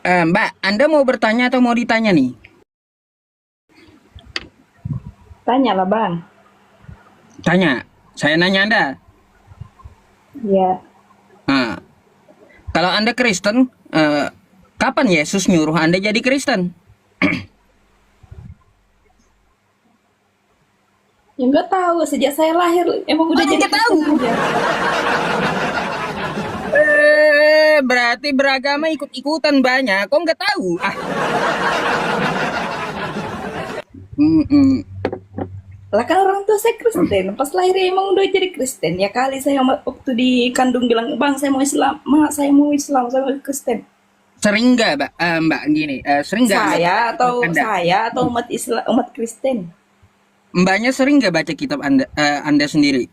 Mbak, Anda mau bertanya atau mau ditanya nih? Tanya lah bang. Tanya. Saya nanya Anda. Ya, Nah, kalau Anda Kristen, kapan Yesus nyuruh Anda jadi Kristen? ya nggak tahu sejak saya lahir emang Oh, udah jadi nggak tahu. Kristen aja. Berarti beragama ikut-ikutan banyak. Kok nggak tahu? Mm-mm. Lah kan orang tua saya Kristen. Pas lahir emang udah jadi Kristen. Ya kali saya waktu dikandung bilang bang saya mau Islam, mak saya mau Islam, saya mau Kristen. Sering nggak, Mbak, gini? Sering nggak Anda Saya baca atau kitab Anda? saya atau umat Islam, umat Kristen. Mbaknya sering nggak baca kitab Anda sendiri?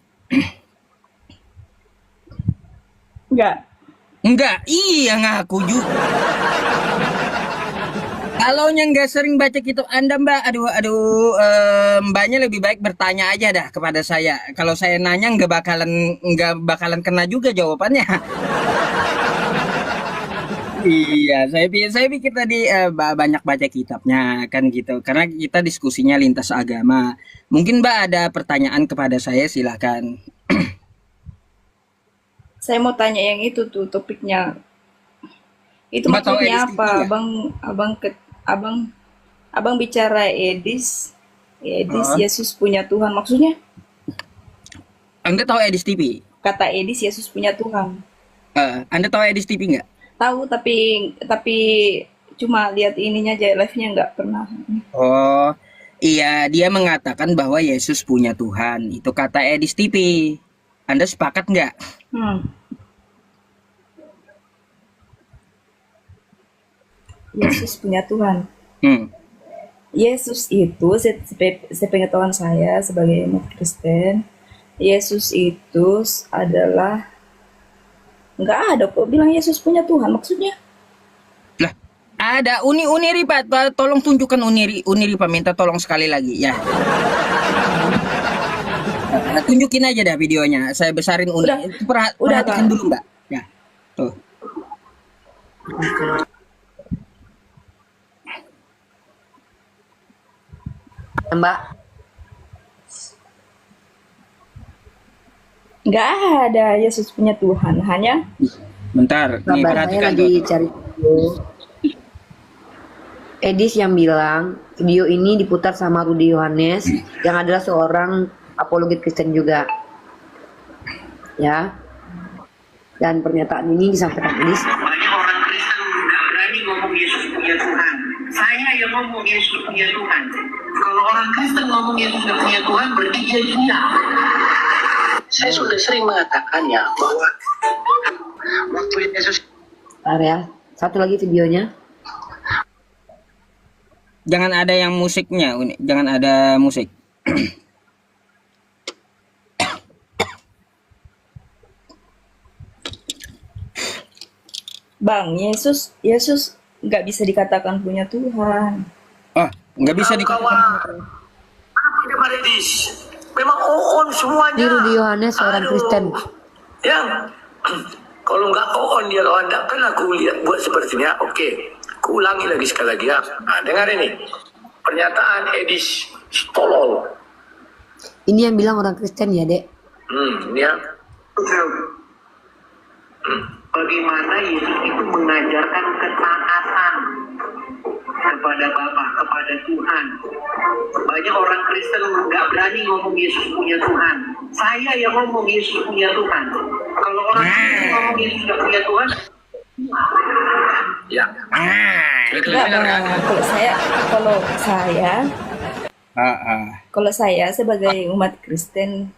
Enggak. Enggak, iya ngaku juga. Kalau yang nggak sering baca kitab Anda, Mbak, Mbaknya lebih baik bertanya aja dah kepada saya. Kalau saya nanya nggak bakalan kena juga jawabannya. Iya, saya pikir tadi banyak baca kitabnya kan gitu. Karena kita diskusinya lintas agama. Mungkin Mbak ada pertanyaan kepada saya, silakan. Saya mau tanya yang itu tuh topiknya. Itu Mbak tahu maksudnya Edis TV apa? nggak? Abang abang bicara Edis Oh. Yesus punya Tuhan maksudnya? Anda tahu Edis TV? Kata Edis Yesus punya Tuhan. Anda tahu Edis TV nggak? Tahu tapi cuma lihat ininya aja live-nya nggak pernah. Oh, iya, dia mengatakan bahwa Yesus punya Tuhan. Itu kata Edis TV. Anda sepakat nggak? Hmm. Yesus punya Tuhan. Hmm. Yesus itu sepengetahuan saya sebagai umat Kristen, Yesus itu adalah nggak ada kok bilang Yesus punya Tuhan maksudnya. Lah, ada Uniri Pak. Tolong tunjukkan Uniri Pak. Minta tolong sekali lagi ya. Tunjukin aja dah videonya. Saya besarin Udah, Itu udah perhatikan bang. dulu Mbak. Ya, tuh. Mbak, Nggak ada Yesus punya Tuhan, hanya Bentar, nih kabar saya perhatikan lagi tuh. cari video. Edis yang bilang video ini diputar sama Rudy Yohanes yang adalah seorang apologet Kristen juga. Ya. Dan pernyataan ini disampaikan Edis. Banyak orang Kristen nggak berani ngomong Yesus punya Tuhan. Saya yang ngomong Yesus punya Tuhan. Kalau orang Kristen ngomong Yesus nggak punya Tuhan, berarti dia gila. Saya sudah sering mengatakannya bahwa waktu Yesus Ya. Satu lagi videonya. Jangan ada yang musiknya, jangan ada musik. Bang Yesus nggak bisa dikatakan punya Tuhan. Oh, nggak bisa dikatakan. apa dia Maredis? Memang on semuanya. Ini Rudy Yohanes seorang Kristen. Yang kalau nggak on dia kawan, kan aku lihat buat sepertinya. Oke, aku ulangi lagi sekali lagi ya. Nah, dengar ini pernyataan Edis tolol. Ini yang bilang orang Kristen ya, Dek. Ini ya. Bagaimana Yesus itu mengajarkan ketaatan kepada Bapa, kepada Tuhan. Banyak orang Kristen nggak berani ngomong Yesus punya Tuhan. Saya yang ngomong Yesus punya Tuhan. Kalau orang Kristen ngomong Yesus nggak punya Tuhan, ya. Itu Nggak benar kan? bang. Kalau saya sebagai umat Kristen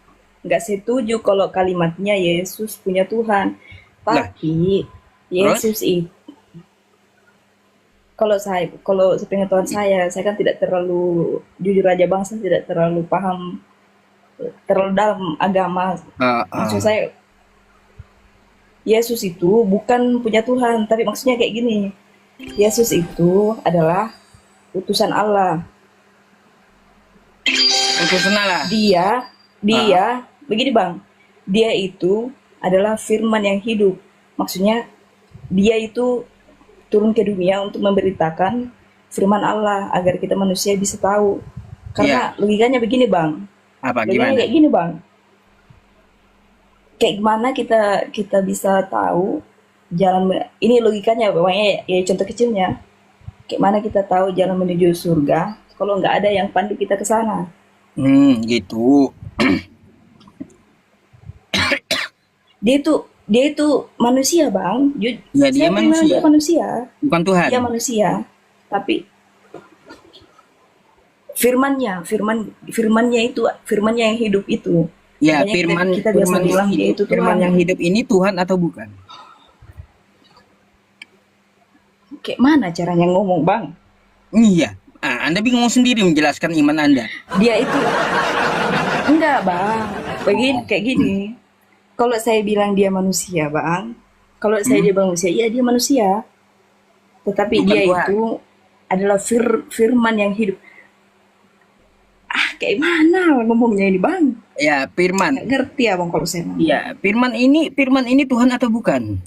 nggak setuju kalau kalimatnya Yesus punya Tuhan. Lah, Tapi Yesus itu kalau sepengetahuan saya kan tidak terlalu jujur aja bang, saya tidak terlalu paham terlalu dalam agama. Maksud saya Yesus itu bukan punya Tuhan, tapi maksudnya kayak gini. Yesus itu adalah utusan Allah. utusan Allah. Dia begini bang, dia itu adalah firman yang hidup. Maksudnya dia itu turun ke dunia untuk memberitakan firman Allah agar kita manusia bisa tahu. Karena logikanya begini bang, Apa logikanya gimana? kayak gini bang, kayak gimana kita bisa tahu ini logikanya pokoknya ya contoh kecilnya, kayak mana kita tahu jalan menuju surga kalau nggak ada yang pandu kita ke sana. Gitu. Dia itu manusia bang. Ya dia Saya akui memang dia manusia, manusia, bukan Tuhan. dia manusia, tapi firmannya itu firmannya yang hidup itu. Ya, Makanya firman kita biasa firman yang bilang dia hidup, itu firman Tuhan. yang hidup ini Tuhan atau bukan? Kayak mana caranya ngomong bang? Iya. Anda bingung sendiri menjelaskan iman Anda. Dia itu enggak bang. Begini kayak gini. Kalau saya bilang dia manusia bang, kalau saya dia manusia, iya dia manusia. Tetapi Bukan dia Tuhan. itu adalah firman yang hidup. Kayak mana ngomongnya ini bang? Ya, firman. Nggak ngerti abang kalau saya ngomong. Ya, firman ini Tuhan atau bukan?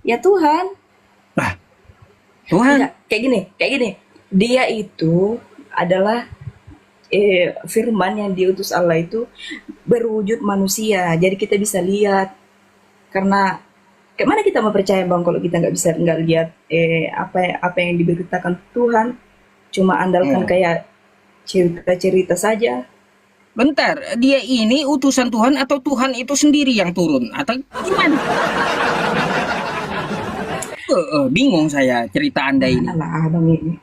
Ya Tuhan. Lah, Tuhan. Enggak, kayak gini. Dia itu adalah firman yang diutus Allah itu berwujud manusia. Jadi kita bisa lihat. Karena kayak mana kita mau percaya bang kalau kita nggak lihat apa yang diberitakan Tuhan, cuma andalkan kayak cerita-cerita saja. Bentar, dia ini utusan Tuhan atau Tuhan itu sendiri yang turun atau gimana? Bingung saya cerita Anda ini. Alah abang ini.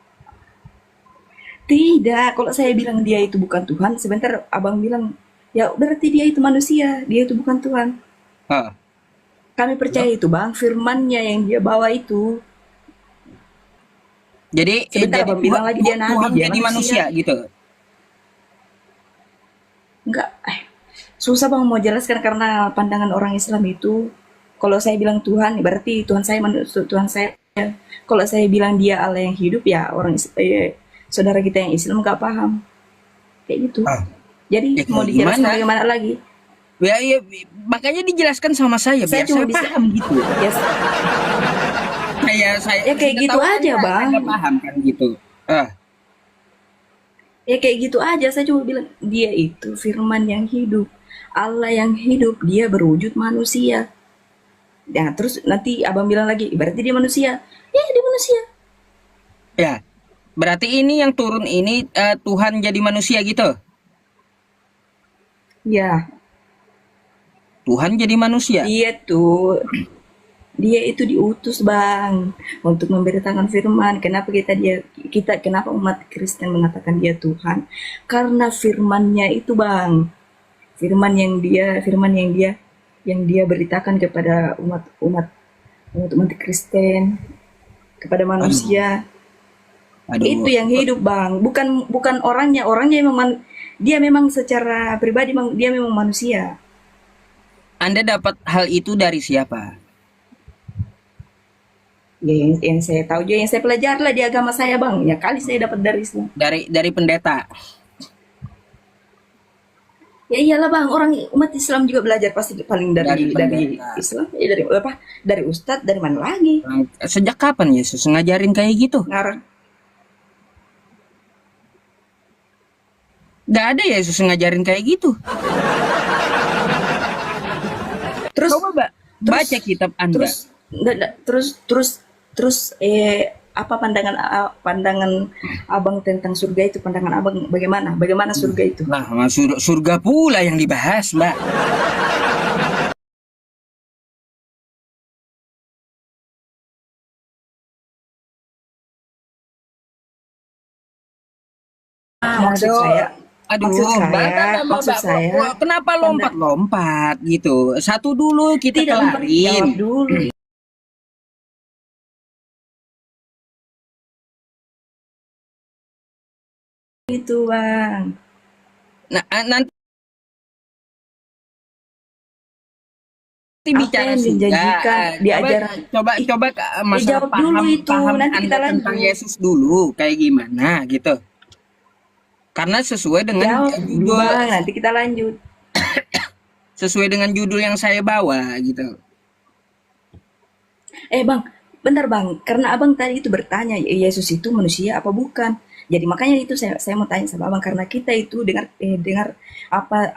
Tidak, kalau saya bilang dia itu bukan Tuhan, sebentar abang bilang, ya berarti dia itu manusia, dia itu bukan Tuhan. Hah. Kami percaya itu bang, firmannya yang dia bawa itu. Jadi Sebentar abang bilang lagi dia nabi, Tuhan dia jadi manusia gitu. Enggak, susah bang mau jelaskan karena pandangan orang Islam itu, kalau saya bilang Tuhan, berarti Tuhan saya. Kalau saya bilang dia Allah yang hidup, ya saudara kita yang Islam nggak paham, kayak gitu. Jadi Ya, mau dijelaskan gimana? bagaimana lagi? Ya, makanya dijelaskan sama saya Saya biar cuma saya bisa- paham gitu. Ya, Saya Ya, kayak sudah gitu tahu aja, Bang. Anda paham kan gitu. ya kayak gitu aja. Saya cuma bilang dia itu firman yang hidup, Allah yang hidup, dia berwujud manusia. Nah terus nanti abang bilang lagi, berarti dia manusia. Ya dia manusia. Ya. Berarti ini yang turun ini Tuhan jadi manusia gitu. Ya Tuhan jadi manusia. dia itu diutus bang untuk memberitakan firman. Kenapa kenapa umat Kristen mengatakan dia Tuhan? Karena firmannya itu bang, firman yang dia beritakan kepada umat Kristen, kepada manusia. Aduh. Itu yang hidup bang, bukan orangnya memang dia memang secara pribadi dia memang manusia. Anda dapat hal itu dari siapa? Ya, yang saya tahu juga, yang saya pelajari lah di agama saya bang, ya kali saya dapat dari Islam. Dari pendeta. Ya iyalah bang, orang umat Islam juga belajar pasti paling Dari dari pendeta. Islam, ya dari Ustadz, dari mana lagi Sejak kapan Yesus ngajarin kayak gitu? ngarang. Gak ada Yesus ngajarin kayak gitu. Terus Coba baca kitab Anda. terus apa pandangan abang tentang surga itu? Pandangan abang bagaimana surga itu? Nah, surga pula yang dibahas, Mbak. Maksud saya, Aduh, maksud saya, kenapa lompat-lompat gitu? Satu dulu kita tidak jawab kelarin. dulu. Itu bang. Nah, nanti Apa bicara yang surga. dijanjikan di ajaran? Coba masalah jawab dulu itu, nanti Anda kita tentang lanjut. Yesus dulu kayak gimana gitu. Karena sesuai dengan Jawab dulu judul bang, nanti kita lanjut. sesuai dengan judul yang saya bawa gitu. Bang, bentar bang, karena abang tadi itu bertanya, Yesus itu manusia apa bukan? Jadi makanya itu saya mau tanya sama abang, karena kita itu dengar apa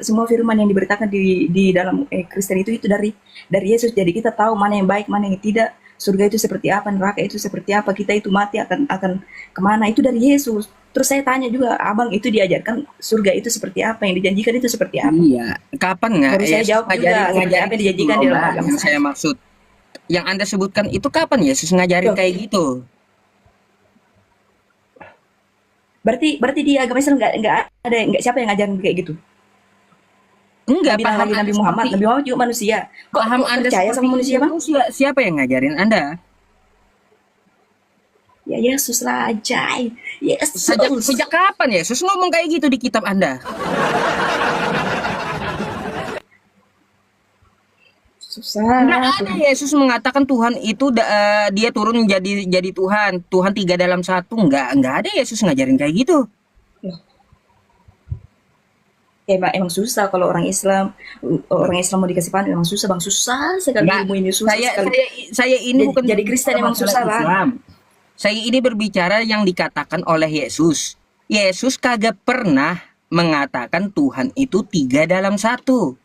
semua firman yang diberitakan di dalam Kristen itu dari Yesus. Jadi kita tahu mana yang baik, mana yang tidak. Surga itu seperti apa, neraka itu seperti apa, kita itu mati akan kemana, itu dari Yesus. Terus saya tanya juga, abang itu diajarkan surga itu seperti apa, yang dijanjikan itu seperti apa? Iya, kapan nggak Baru saya Yesus jawab juga, seperti ngajarin apa yang gitu dijanjikan loh, di dalam Mbak, agama yang saya. saya maksud. Yang Anda sebutkan itu kapan Yesus ngajarin Tuh, kayak gitu? berarti di agama Islam nggak siapa yang ngajarin kayak gitu? Enggak, Nggak bilang lagi Nabi Muhammad. Nabi Muhammad juga manusia. paham Kok Anda percaya seperti sama manusia, Bang? itu siapa yang ngajarin Anda? Ya Yesus lah, Jai. Sejak Yesus. sejak kapan Yesus ngomong kayak gitu di kitab Anda? Susah. Enggak ada Yesus mengatakan Tuhan itu dia turun jadi Tuhan, Tuhan tiga dalam satu. Enggak ada Yesus ngajarin kayak gitu. Emang susah kalau orang Islam mau dikasih paham memang susah, Bang. Susah sekali Enggak, ilmu ini, susah sekali. saya ini Jadi, bukan jadi Kristen berbicara emang masalah susah, Bang. Islam. Saya ini berbicara yang dikatakan oleh Yesus. Yesus kagak pernah mengatakan Tuhan itu tiga dalam satu.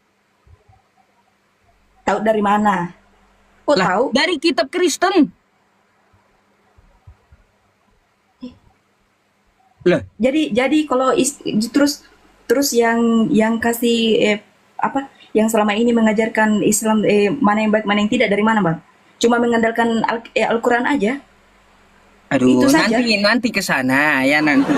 Tahu dari mana? Kok Lah, tahu? dari kitab Kristen. Lah, Jadi kalau terus yang kasih apa? Yang selama ini mengajarkan Islam mana yang baik, mana yang tidak, dari mana, Bang? Cuma mengandalkan Al-Quran aja. aduh, Itu saja. nanti ke sana ya nanti.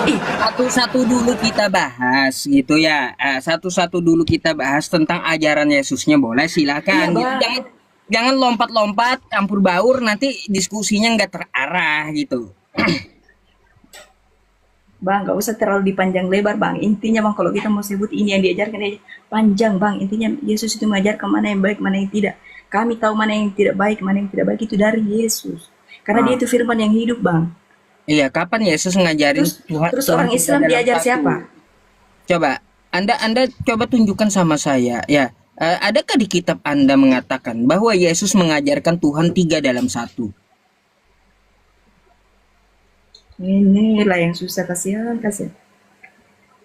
Ih, Satu-satu dulu kita bahas gitu ya. Satu-satu dulu kita bahas tentang ajaran Yesusnya, boleh silakan. Iya, Gitu. Bang. Jangan lompat-lompat campur baur, nanti diskusinya nggak terarah gitu. Bang, nggak usah terlalu dipanjang lebar, Bang. Intinya, Bang, kalau kita mau sebut ini yang diajarkan aja panjang, Bang. Intinya Yesus itu mengajarkan mana yang baik, mana yang tidak. Kami tahu mana yang tidak baik, mana yang tidak baik itu dari Yesus. Karena dia itu firman yang hidup, Bang. Iya, kapan Yesus ngajarin Terus Tuhan orang tiga Islam dalam diajar satu? siapa? Coba, Anda coba tunjukkan sama saya ya. Adakah di kitab Anda mengatakan bahwa Yesus mengajarkan Tuhan tiga dalam satu? Inilah yang susah, kasihan.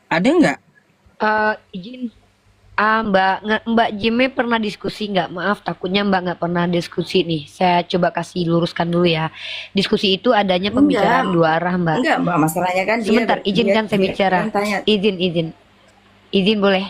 Ada nggak? Izin, Mbak Jimmy pernah diskusi nggak? Maaf, takutnya Mbak nggak pernah diskusi nih. Saya coba kasih luruskan dulu ya. Diskusi itu adanya pembicaraan Enggak, dua arah, Mbak. enggak, Mbak. Masalahnya kan Sebentar, izinkan saya bicara. kan tanya. Izin boleh.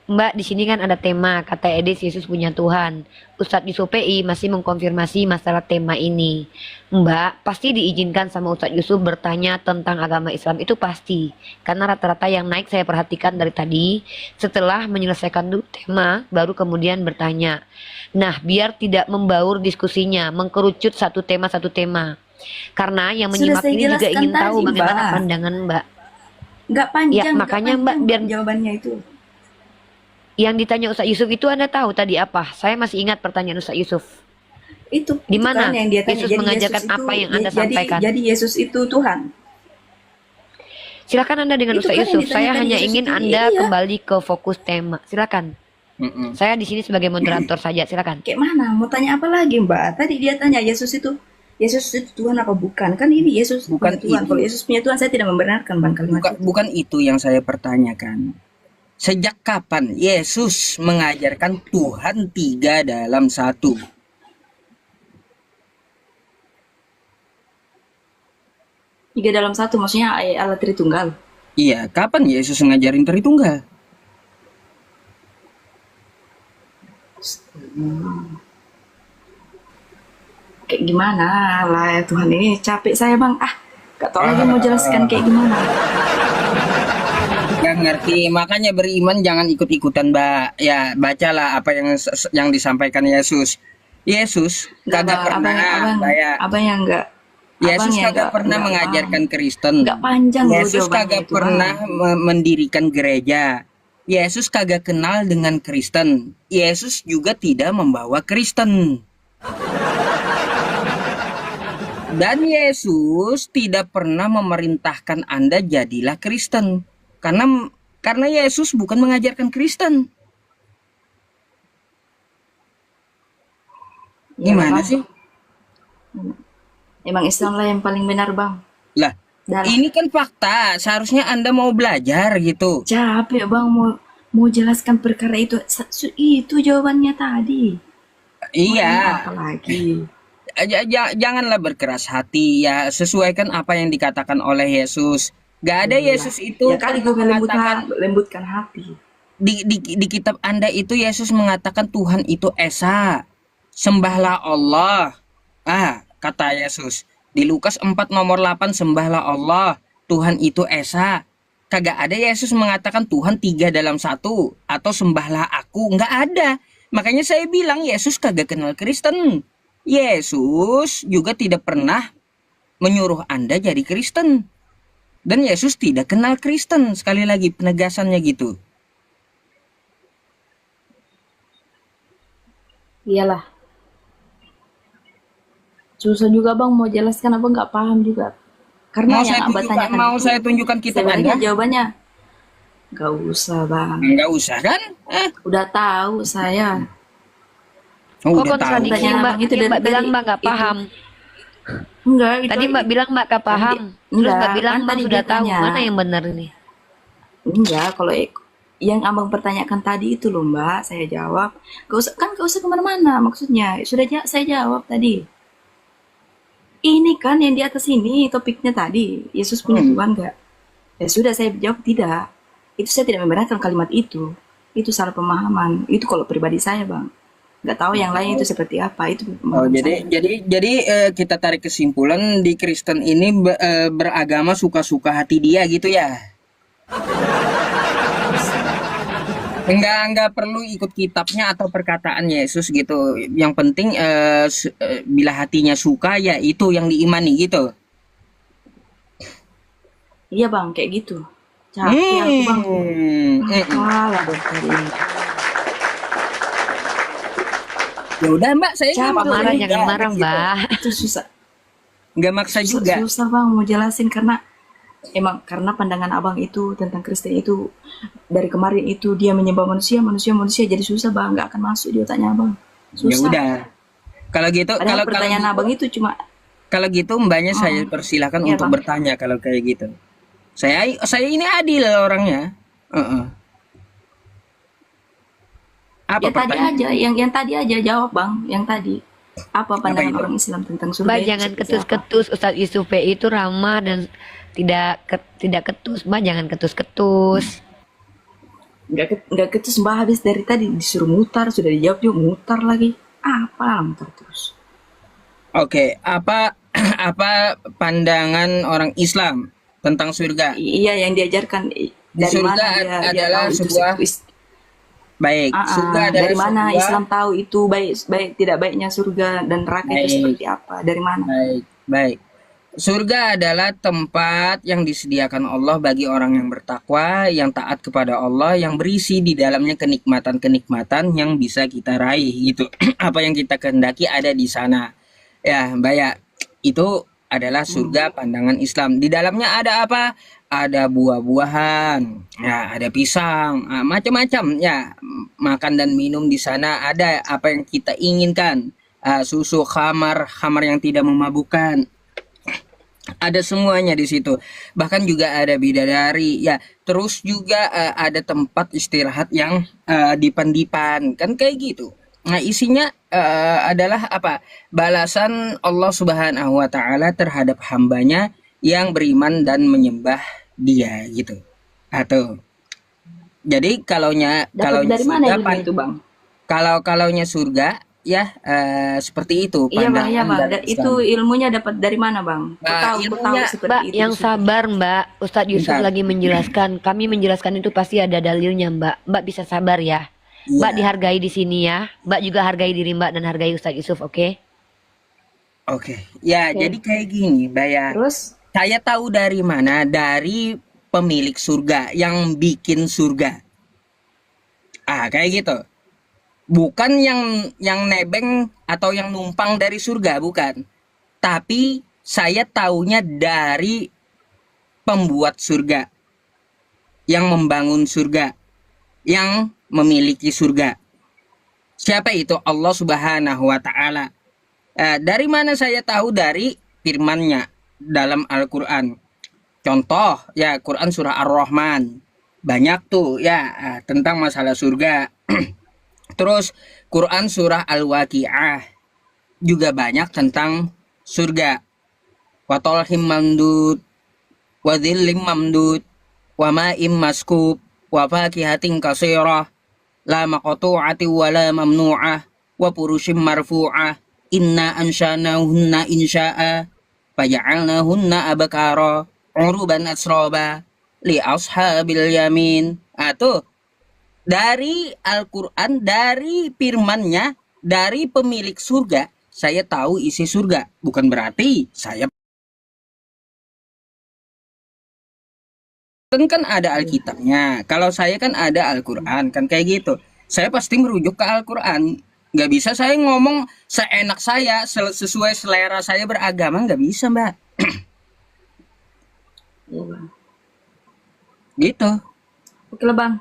Mbak, di sini kan ada tema kata Edis Yesus punya Tuhan. Ustadz Yusuf PI masih mengkonfirmasi masalah tema ini. Mbak, pasti diizinkan sama Ustadz Yusuf bertanya tentang agama Islam, itu pasti. Karena rata-rata yang naik saya perhatikan dari tadi, setelah menyelesaikan dulu tema, baru kemudian bertanya. Nah, biar tidak membaur diskusinya, mengkerucut satu tema. Karena yang Sudah menyimak saya ini juga jelaskan ingin tahu tadi, bagaimana Mbak. pandangan Mbak. Enggak panjang, Ya, enggak makanya, Mbak, panjang, biar jawabannya itu. yang ditanya Ustadz Yusuf itu Anda tahu tadi apa? Saya masih ingat pertanyaan Ustadz Yusuf. Di mana kan yang dia tanya. Yesus Jadi mengajarkan Yesus itu, apa yang Anda sampaikan? Jadi Yesus itu Tuhan. Silakan Anda dengan Itu Ustadz kan yang Yusuf. Saya ditanyakan hanya Yesus ingin itu, Anda iya. kembali ke fokus tema. Silakan. Mm-mm. Saya di sini sebagai moderator saja. Silakan. Kayak mana? Mau tanya apa lagi, Mbak? Tadi dia tanya Yesus itu Tuhan apa bukan? Kan ini Yesus Bukan punya Tuhan. itu. Kalau Yesus punya Tuhan, saya tidak membenarkan, Bang, kalimat itu. Bukan itu yang saya pertanyakan. Sejak kapan Yesus mengajarkan Tuhan tiga dalam satu? Tiga dalam satu, maksudnya Allah Tritunggal. Iya, kapan Yesus ngajarin Tritunggal? Kayak gimana lah ya Tuhan, ini capek saya, Bang. Gak tau lagi mau jelaskan kayak gimana. Gak ngerti, makanya beriman jangan ikut-ikutan, Mbak. Ya, bacalah apa yang disampaikan Yesus. Yesus kagak pernah, Mbak, ya. Abang yang enggak. Yesus kagak pernah mengajarkan Kristen. Enggak panjang loh Yesus jawabannya kagak itu, pernah Bang. mendirikan gereja. Yesus kagak kenal dengan Kristen. Yesus juga tidak membawa Kristen. Dan Yesus tidak pernah memerintahkan Anda jadilah Kristen. Karena Yesus bukan mengajarkan Kristen. Gimana Bang. sih? Emang Islam lah yang paling benar, Bang. Lah, Dah lah. ini kan fakta. Seharusnya Anda mau belajar gitu. Capek, Bang, mau jelaskan perkara itu. Itu jawabannya tadi. Mau Iya, apa lagi? janganlah berkeras hati ya. Sesuaikan apa yang dikatakan oleh Yesus. Gak ada Iyalah. Yesus itu Ya kali gue pernah mengatakan lembutkan hati. di kitab Anda itu Yesus mengatakan Tuhan itu esa. Sembahlah Allah. Kata Yesus. Di Lukas 4 nomor 8 sembahlah Allah. Tuhan itu esa. Kagak ada Yesus mengatakan Tuhan 3 dalam 1 atau sembahlah aku. Nggak ada. Makanya saya bilang Yesus kagak kenal Kristen. Yesus juga tidak pernah menyuruh Anda jadi Kristen. Dan Yesus tidak kenal Kristen. Sekali lagi penegasannya gitu. Iyalah. Susah juga, Bang, mau jelaskan apa nggak paham juga. Karena yang Abah tanyakan Mau itu saya tunjukkan kitab sebenarnya Anda? jawabannya nggak usah, Bang. Enggak usah kan? Udah tahu saya. Oh, Kok udah tahu. kontradiksi Tanya Mbak? Abang itu Mbak dari- bilang Mbak nggak itu. paham. Enggak, itu Tadi Mbak bilang Mbak nggak paham. Terus enggak, Mbak bilang kan Mbak tadi sudah dia tahu tanya. mana yang benar ini. Enggak, kalau yang Abang pertanyakan tadi itu loh, Mbak, saya jawab. Gak usah kemana-mana maksudnya. Saya jawab tadi. Ini kan yang di atas ini topiknya tadi. Yesus punya Tuhan nggak? Ya sudah, saya jawab tidak. Itu saya tidak membenarkan kalimat itu. Itu salah pemahaman. Itu kalau pribadi saya, Bang. Nggak tahu yang lain itu seperti apa. Itu Oh, pemahaman jadi saya. kita tarik kesimpulan di Kristen ini beragama suka-suka hati dia gitu ya. Enggak perlu ikut kitabnya atau perkataan Yesus gitu. Yang penting bila hatinya suka ya itu yang diimani gitu. Iya, Bang, kayak gitu. Capek aku, Bang. Apalah dokter ini. Ya udah Mbak, saya nggak Capek, maksa Marah juga, jangan marah gitu. Mbak. Itu susah. Nggak maksa juga. Susah, Bang, mau jelasin karena pandangan Abang itu tentang Kristen itu dari kemarin itu dia menyembah manusia jadi susah, Bang, nggak akan masuk di otaknya Abang. Ya Susah. udah. Kalau gitu, Padahal pertanyaan Abang itu cuma kalau gitu Mbaknya saya persilahkan Iya, untuk Bang. bertanya kalau kayak gitu. Saya ini adil orangnya. Apa ya tadi pertanyaan? aja, yang tadi aja jawab, Bang, yang tadi. Apa pandangan itu? orang Islam tentang surga? Mbak itu jangan seperti apa? ketus-ketus. Ustadz Yusuf PI itu ramah dan tidak ketus. Mbak jangan ketus-ketus. Nggak ketus, Mbak, habis dari tadi disuruh mutar, sudah dijawab juga mutar lagi. Apa mutar terus? Oke, apa apa pandangan orang Islam tentang surga? Iya, yang diajarkan dari surga mana dia adalah tahu itu sebuah- Ah, Baik, surga adalah dari mana sebuah- Islam tahu itu baik tidak baiknya surga dan neraka itu Baik. seperti apa? Dari mana? Baik. Surga adalah tempat yang disediakan Allah bagi orang yang bertakwa, yang taat kepada Allah, yang berisi di dalamnya kenikmatan-kenikmatan yang bisa kita raih gitu. Apa yang kita kehendaki ada di sana. Ya, Mbak ya, itu adalah surga pandangan Islam. Di dalamnya ada apa? Ada buah-buahan, ya, ada pisang, macam-macam ya. Makan dan minum di sana ada apa yang kita inginkan. Susu, khamar yang tidak memabukkan. Ada semuanya di situ. Bahkan juga ada bidadari ya. Terus juga ada tempat istirahat yang dipan-dipan. Kan kayak gitu. Nah, isinya adalah apa? Balasan Allah Subhanahu wa taala terhadap hambanya yang beriman dan menyembah Dia gitu. Atau jadi Dapat dari mana ilmu itu, Bang? Kalaunya surga ya seperti itu Iya, Bang, pandangan ya, Bang. dari Itu Islam. ilmunya dapat dari mana, Bang? Kok tahu ilmunya, seperti Mbak itu? yang di surga? sabar Mbak. Ustadz Yusuf Bentar. lagi menjelaskan. Kami menjelaskan itu pasti ada dalilnya Mbak. Mbak bisa sabar ya. Iya. Mbak dihargai di sini ya. Mbak juga hargai diri Mbak dan hargai Ustadz Yusuf, oke? Oke, ya jadi kayak gini, Mbak ya. Terus Saya tahu dari mana? Dari pemilik surga yang bikin surga. Kayak gitu. Bukan yang nebeng atau yang numpang dari surga, bukan. Tapi saya taunya dari pembuat surga, yang membangun surga, yang memiliki surga. Siapa itu? Allah Subhanahu wa taala. Dari mana saya tahu? Dari firman-Nya dalam Al-Qur'an. Contoh ya, Quran surah Ar-Rahman. Banyak tuh ya tentang masalah surga. Terus Quran surah Al-Waqi'ah juga banyak tentang surga. Wa talhim mamdud, wa dhillim mamdud, wa ma'im maskub, wa fakihatin katsirah, la maqtu'ati wa la mamnu'ah, wa furushim marfu'ah, inna ansyanahunna insya'a, faja'alnahunna abkara, uruban asroba, li ashabil yamin. Tuh dari Al-Quran, dari firman-Nya, dari pemilik surga, saya tahu isi surga. Bukan berarti saya kan ada Alkitabnya. Kalau saya kan ada Al-Quran, kan kayak gitu. Saya pasti merujuk ke Al-Quran. Nggak bisa saya ngomong seenak saya, sesuai selera saya beragama, nggak bisa, Mbak. Iya, Bang. Gitu. Oke lah, Bang.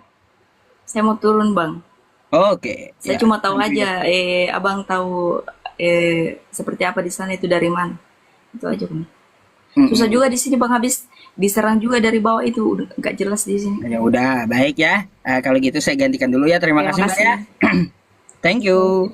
Saya mau turun, Bang. Oke. Saya Ya. cuma tahu aja, Abang tahu seperti apa di sana itu dari mana. Itu aja, Bang. Susah juga di sini, Bang, habis diserang juga dari bawah itu, udah nggak jelas di sini. Ya udah, baik ya. Kalau gitu saya gantikan dulu ya. Terima Terima kasih, Mbak kasih. ya. Thank you.